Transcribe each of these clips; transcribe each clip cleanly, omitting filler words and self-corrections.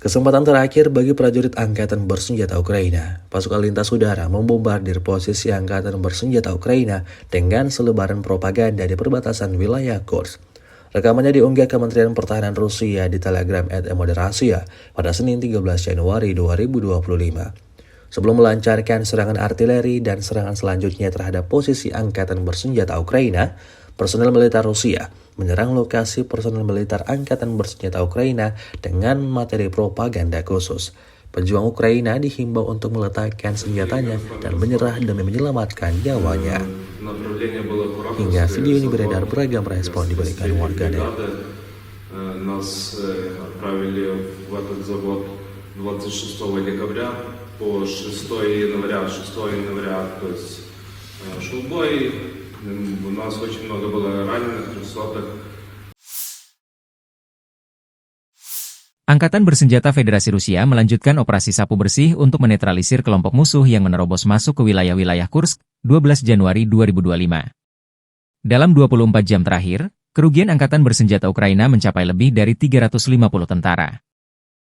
Kesempatan terakhir bagi prajurit angkatan bersenjata Ukraina. Pasukan lintas udara membombardir posisi angkatan bersenjata Ukraina dengan selebaran propaganda di perbatasan wilayah Kursk. Rekamannya diunggah Kementerian Pertahanan Rusia di Telegram @Moderasia pada Senin 13 Januari 2025. Sebelum melancarkan serangan artileri dan serangan selanjutnya terhadap posisi angkatan bersenjata Ukraina, personel militer Rusia menyerang lokasi personel militer angkatan bersenjata Ukraina dengan materi propaganda khusus. Pejuang Ukraina dihimbau untuk meletakkan senjatanya dan menyerah demi menyelamatkan nyawanya. Hingga video ini beredar, beragam respon diberikan warganet. Нас отправили в этот завод 26 декабря по 6 января. 6 января, то есть шел бой. У нас очень много было раненых, 300-х. Angkatan Bersenjata Federasi Rusia melanjutkan operasi sapu bersih untuk menetralisir kelompok musuh yang menerobos masuk ke wilayah-wilayah Kursk, 12 Januari 2025. Dalam 24 jam terakhir, kerugian Angkatan Bersenjata Ukraina mencapai lebih dari 350 tentara.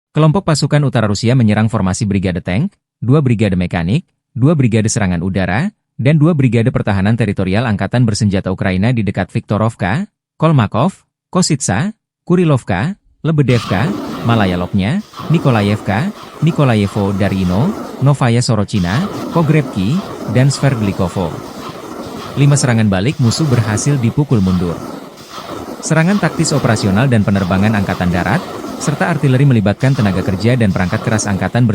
Kelompok pasukan utara Rusia menyerang formasi brigade tank, 2 brigade mekanik, 2 brigade serangan udara, dan 2 brigade pertahanan teritorial Angkatan Bersenjata Ukraina di dekat Viktorovka, Kolmakov, Kositsa, Kurilovka, Lebedevka, Malaya Lopnya, Nikolayevka, Nikolayevo Darino, Novaya Sorochina, Pogrebki, dan Sverdlikovo. 5 serangan balik musuh berhasil dipukul mundur. Serangan taktis operasional dan penerbangan angkatan darat, serta artileri melibatkan tenaga kerja dan perangkat keras Angkatan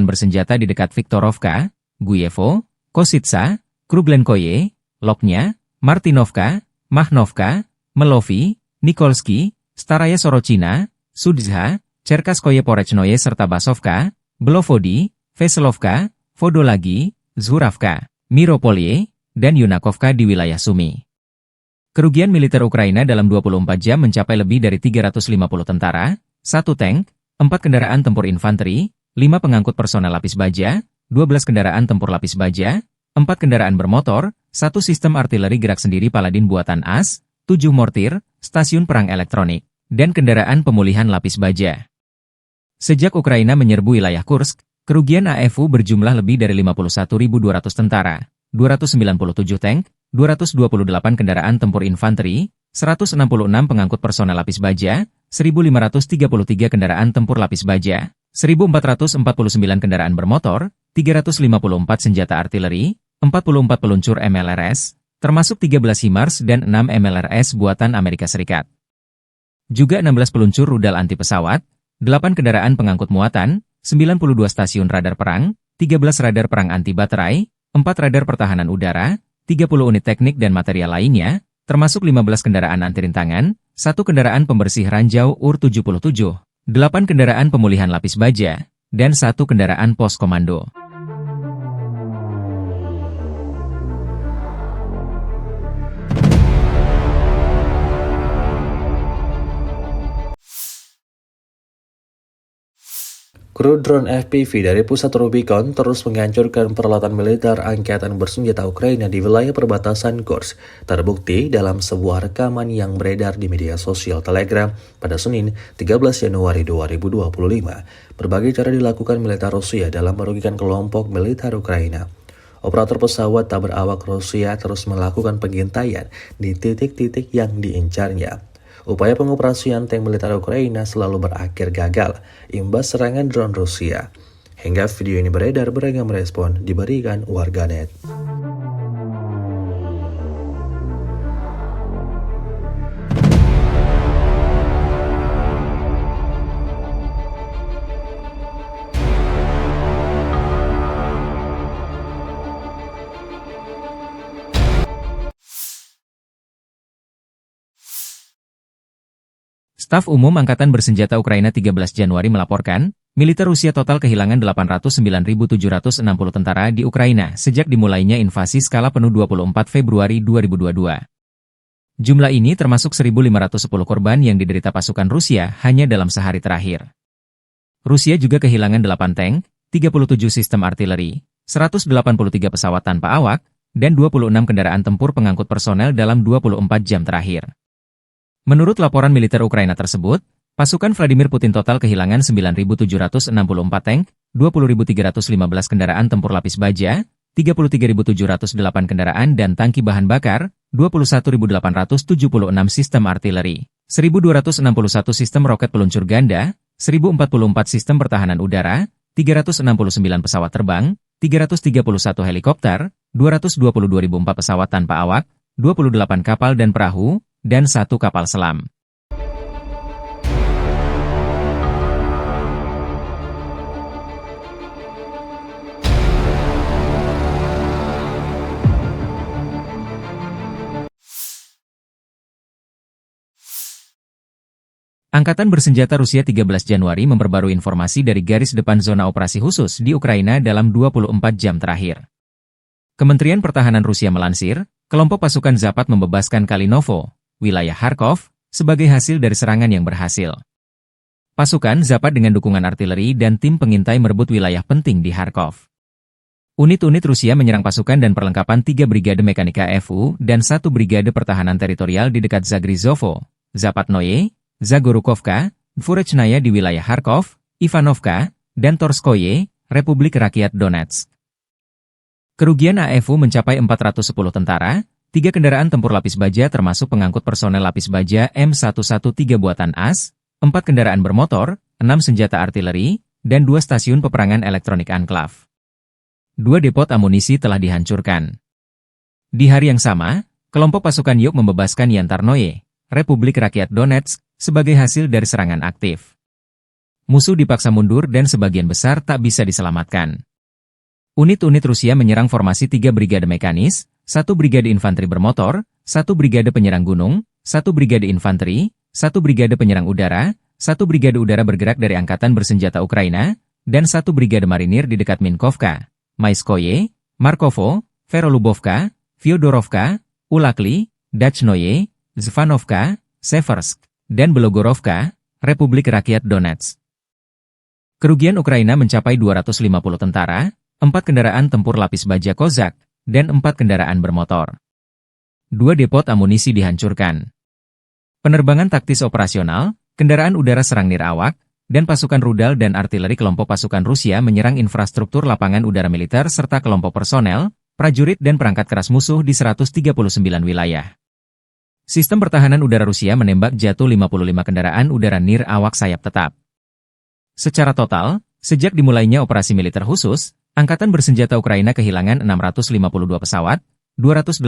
Bersenjata di dekat Viktorovka, Guyevo, Kositsa, Kruglenkoye, Lopnya, Martinovka, Mahnovka, Melovi, Nikolsky, Staraya Sorochina, Sudzha, Cherkaskoye Porechnoye serta Basovka, Belovodi, Veselovka, Vodolagi, Zhuravka, Miropolye, dan Yunakovka di wilayah Sumy. Kerugian militer Ukraina dalam 24 jam mencapai lebih dari 350 tentara, 1 tank, 4 kendaraan tempur infanteri, 5 pengangkut personel lapis baja, 12 kendaraan tempur lapis baja, 4 kendaraan bermotor, 1 sistem artileri gerak sendiri Paladin buatan AS, 7 mortir, stasiun perang elektronik, dan kendaraan pemulihan lapis baja. Sejak Ukraina menyerbu wilayah Kursk, kerugian AFU berjumlah lebih dari 51.200 tentara, 297 tank, 228 kendaraan tempur infanteri, 166 pengangkut personel lapis baja, 1.533 kendaraan tempur lapis baja, 1.449 kendaraan bermotor, 354 senjata artileri, 44 peluncur MLRS, termasuk 13 HIMARS dan 6 MLRS buatan Amerika Serikat. Juga 16 peluncur rudal anti pesawat, 8 kendaraan pengangkut muatan, 92 stasiun radar perang, 13 radar perang anti baterai, 4 radar pertahanan udara, 30 unit teknik dan material lainnya, termasuk 15 kendaraan anti rintangan, 1 kendaraan pembersih ranjau UR-77, 8 kendaraan pemulihan lapis baja, dan 1 kendaraan pos komando. Kru drone FPV dari pusat Rubicon terus menghancurkan peralatan militer angkatan bersenjata Ukraina di wilayah perbatasan Kursk, terbukti dalam sebuah rekaman yang beredar di media sosial Telegram pada Senin 13 Januari 2025. Berbagai cara dilakukan militer Rusia dalam merugikan kelompok militer Ukraina. Operator pesawat tak berawak Rusia terus melakukan pengintaian di titik-titik yang diincarnya. Upaya pengoperasian tank militer Ukraina selalu berakhir gagal imbas serangan drone Rusia. Hingga video ini beredar, beragam respon diberikan warganet. Staf Umum Angkatan Bersenjata Ukraina 13 Januari melaporkan, militer Rusia total kehilangan 809.760 tentara di Ukraina sejak dimulainya invasi skala penuh 24 Februari 2022. Jumlah ini termasuk 1.510 korban yang diderita pasukan Rusia hanya dalam sehari terakhir. Rusia juga kehilangan 8 tank, 37 sistem artileri, 183 pesawat tanpa awak, dan 26 kendaraan tempur pengangkut personel dalam 24 jam terakhir. Menurut laporan militer Ukraina tersebut, Pasukan Vladimir Putin total kehilangan 9.764 tank, 20.315 kendaraan tempur lapis baja, 33.708 kendaraan dan tangki bahan bakar, 21.876 sistem artileri, 1.261 sistem roket peluncur ganda, 1.044 sistem pertahanan udara, 369 pesawat terbang, 331 helikopter, 222.004 pesawat tanpa awak, 28 kapal dan perahu, dan 1 kapal selam. Angkatan bersenjata Rusia 13 Januari memperbarui informasi dari garis depan zona operasi khusus di Ukraina dalam 24 jam terakhir. Kementerian Pertahanan Rusia melansir, kelompok pasukan Zapad membebaskan Kalinovo, wilayah Kharkov, sebagai hasil dari serangan yang berhasil. Pasukan Zapad dengan dukungan artileri dan tim pengintai merebut wilayah penting di Kharkov. Unit-unit Rusia menyerang pasukan dan perlengkapan 3 Brigade Mekanika FU dan 1 Brigade Pertahanan Teritorial di dekat Zagrizovo, Zapadnoye, Zagorukovka, Dvorechnaya di wilayah Kharkov, Ivanovka, dan Torskoye, Republik Rakyat Donetsk. Kerugian AFU mencapai 410 tentara, 3 kendaraan tempur lapis baja termasuk pengangkut personel lapis baja M113 buatan AS, 4 kendaraan bermotor, 6 senjata artileri, dan 2 stasiun peperangan elektronik Anklav. 2 depot amunisi telah dihancurkan. Di hari yang sama, kelompok pasukan Yuk membebaskan Yantarnoye, Republik Rakyat Donetsk, sebagai hasil dari serangan aktif. Musuh dipaksa mundur dan sebagian besar tak bisa diselamatkan. Unit-unit Rusia menyerang formasi 3 brigade mekanis, 1 brigade infanteri bermotor, 1 brigade penyerang gunung, 1 brigade infanteri, 1 brigade penyerang udara, 1 brigade udara bergerak dari Angkatan Bersenjata Ukraina, dan 1 brigade marinir di dekat Minkovka, Maiskoye, Markovo, Verolubovka, Fyodorovka, Ulakli, Dachnoye, Zvanovka, Seversk, dan Belogorovka, Republik Rakyat Donetsk. Kerugian Ukraina mencapai 250 tentara, 4 kendaraan tempur lapis baja Kozak, dan 4 kendaraan bermotor. 2 depot amunisi dihancurkan. Penerbangan taktis operasional, kendaraan udara serang nirawak, dan pasukan rudal dan artileri kelompok pasukan Rusia menyerang infrastruktur lapangan udara militer serta kelompok personel, prajurit dan perangkat keras musuh di 139 wilayah. Sistem pertahanan udara Rusia menembak jatuh 55 kendaraan udara nirawak sayap tetap. Secara total, sejak dimulainya operasi militer khusus, Angkatan Bersenjata Ukraina kehilangan 652 pesawat, 283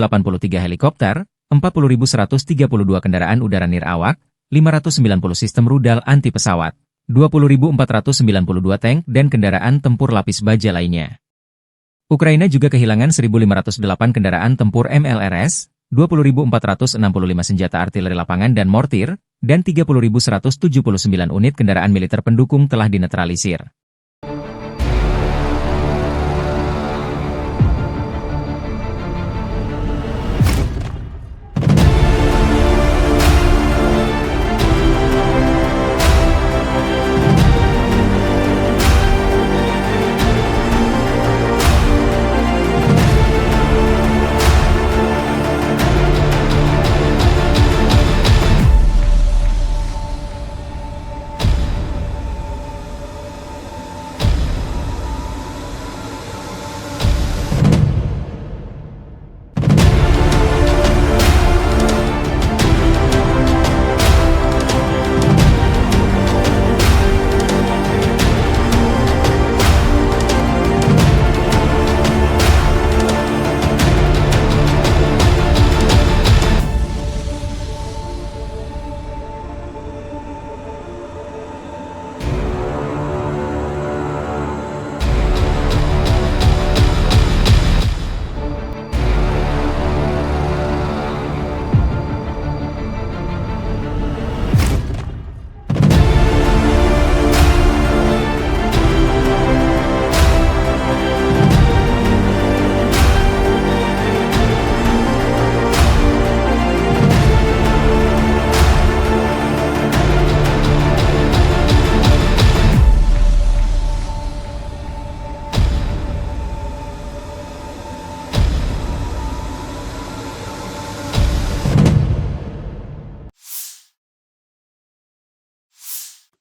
helikopter, 40.132 kendaraan udara nirawak, 590 sistem rudal anti pesawat, 20.492 tank dan kendaraan tempur lapis baja lainnya. Ukraina juga kehilangan 1.508 kendaraan tempur MLRS, 20.465 senjata artileri lapangan dan mortir, dan 30.179 unit kendaraan militer pendukung telah dinetralisir.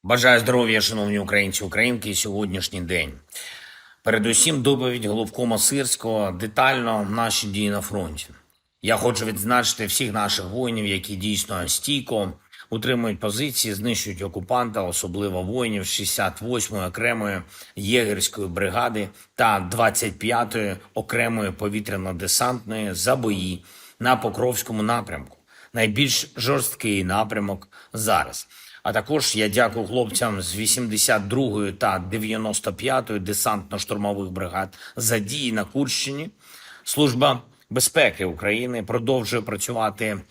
Бажаю здоров'я, шановні українці, українки, сьогоднішній день. Передусім доповідь головкома Сирського детально наші дії на фронті. Я хочу відзначити всіх наших воїнів, які дійсно стійко утримують позиції, знищують окупанта, особливо воїнів 68-ї окремої єгерської бригади та 25-ї окремої повітряно-десантної за бої на Покровському напрямку. Найбільш жорсткий напрямок зараз. А також я дякую хлопцям з 82-ї та 95-ї десантно-штурмових бригад за дії на Курщині. Служба безпеки України продовжує працювати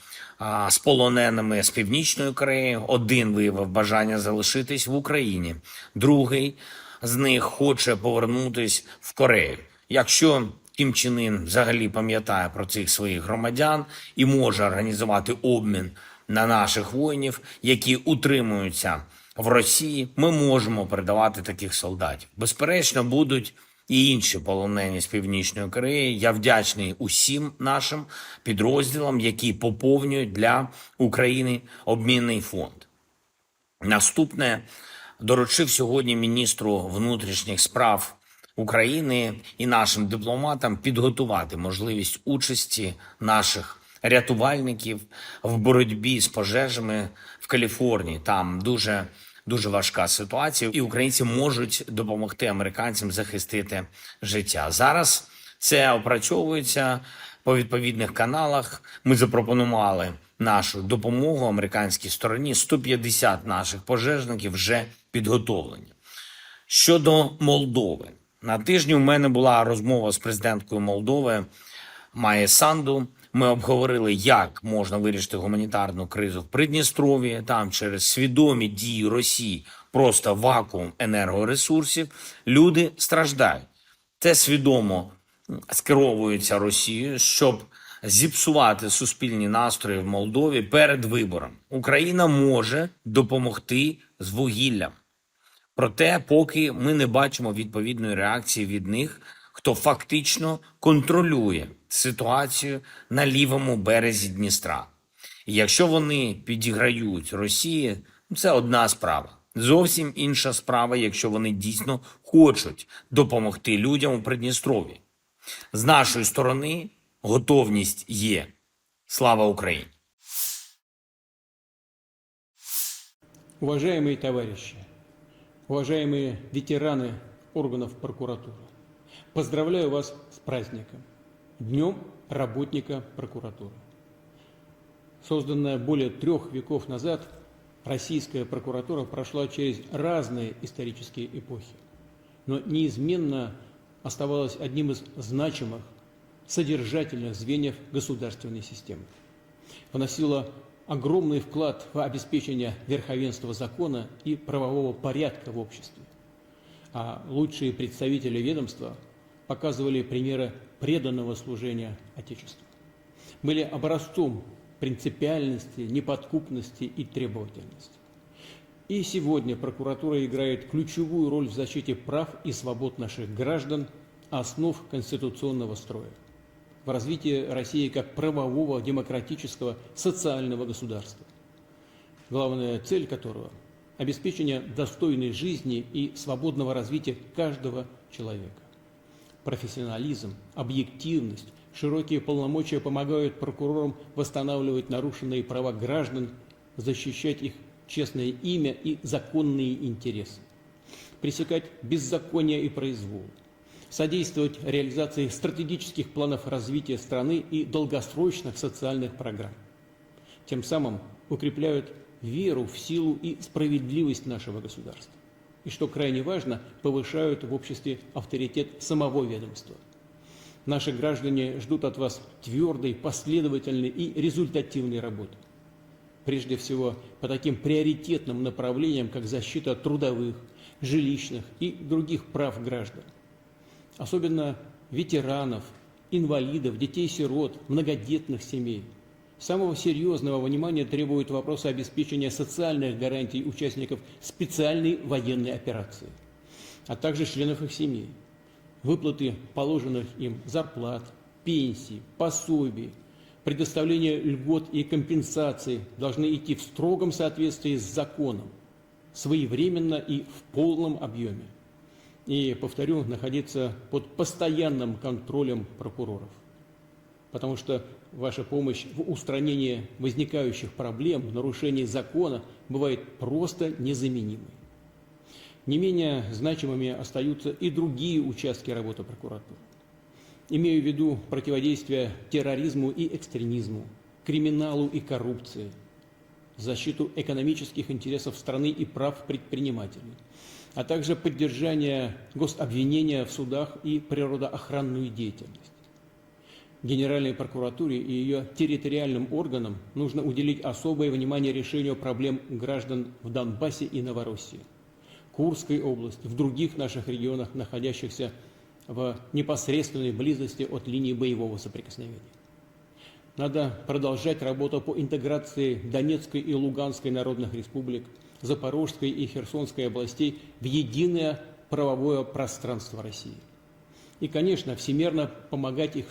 з полоненими з Північної Кореї. Один виявив бажання залишитись в Україні, другий з них хоче повернутись в Корею. Якщо Кім Чен Ін взагалі пам'ятає про цих своїх громадян і може організувати обмін на наших воїнів, які утримуються в Росії, ми можемо передавати таких солдатів. Безперечно, будуть і інші полонені з Північної Кореї. Я вдячний усім нашим підрозділам, які поповнюють для України обмінний фонд. Наступне доручив сьогодні міністру внутрішніх справ України і нашим дипломатам підготувати можливість участі наших рятувальників в боротьбі з пожежами в Каліфорнії. Там дуже важка ситуація, і українці можуть допомогти американцям захистити життя. Зараз це опрацьовується по відповідних каналах. Ми запропонували нашу допомогу американській стороні. 150 наших пожежників вже підготовлені. Щодо Молдови. На тижні у мене була розмова з президенткою Молдови Майєю Санду. Ми обговорили, як можна вирішити гуманітарну кризу в Придністров'ї. Там через свідомі дії Росії просто вакуум енергоресурсів. Люди страждають. Це свідомо скеровується Росією, щоб зіпсувати суспільні настрої в Молдові перед вибором. Україна може допомогти з вугіллям. Проте, поки ми не бачимо відповідної реакції від них, хто фактично контролює ситуацію на лівому березі Дністра. І якщо вони підіграють Росії, це одна справа. Зовсім інша справа, якщо вони дійсно хочуть допомогти людям у Придністров'ї. З нашої сторони готовність є. Слава Україні! Уважаемые товарищи, уважаемые ветераны органов прокуратуры, поздравляю вас с праздником, Днем работника прокуратуры. Созданная более 3 веков назад, российская прокуратура прошла через разные исторические эпохи, но неизменно оставалась одним из значимых, содержательных звеньев государственной системы. Вносила огромный вклад в обеспечение верховенства закона и правового порядка в обществе. А лучшие представители ведомства показывали примеры преданного служения Отечеству. Были образцом принципиальности, неподкупности и требовательности. И сегодня прокуратура играет ключевую роль в защите прав и свобод наших граждан, основ конституционного строя, в развитии России как правового, демократического, социального государства, главная цель которого – обеспечение достойной жизни и свободного развития каждого человека. Профессионализм, объективность, широкие полномочия помогают прокурорам восстанавливать нарушенные права граждан, защищать их честное имя и законные интересы, пресекать беззаконие и произвол, содействовать реализации стратегических планов развития страны и долгосрочных социальных программ. Тем самым укрепляют веру в силу и справедливость нашего государства. И, что крайне важно, повышают в обществе авторитет самого ведомства. Наши граждане ждут от вас твердой, последовательной и результативной работы. Прежде всего, по таким приоритетным направлениям, как защита трудовых, жилищных и других прав граждан. Особенно ветеранов, инвалидов, детей-сирот, многодетных семей. Самого серьезного внимания требуют вопросы обеспечения социальных гарантий участников специальной военной операции, а также членов их семей. Выплаты положенных им зарплат, пенсий, пособий, предоставление льгот и компенсаций должны идти в строгом соответствии с законом. своевременно и в полном объеме. И, повторю, находиться под постоянным контролем прокуроров. Потому что ваша помощь в устранении возникающих проблем, в нарушении закона бывает просто незаменимой. Не менее значимыми остаются и другие участки работы прокуратуры. Имею в виду противодействие терроризму и экстремизму, криминалу и коррупции, защиту экономических интересов страны и прав предпринимателей, а также поддержание гособвинения в судах и природоохранную деятельность. Генеральной прокуратуре и ее территориальным органам нужно уделить особое внимание решению проблем граждан в Донбассе и Новороссии, Курской области, в других наших регионах, находящихся в непосредственной близости от линии боевого соприкосновения. Надо продолжать работу по интеграции Донецкой и Луганской народных республик, Запорожской и Херсонской областей в единое правовое пространство России. И, конечно, всемерно помогать их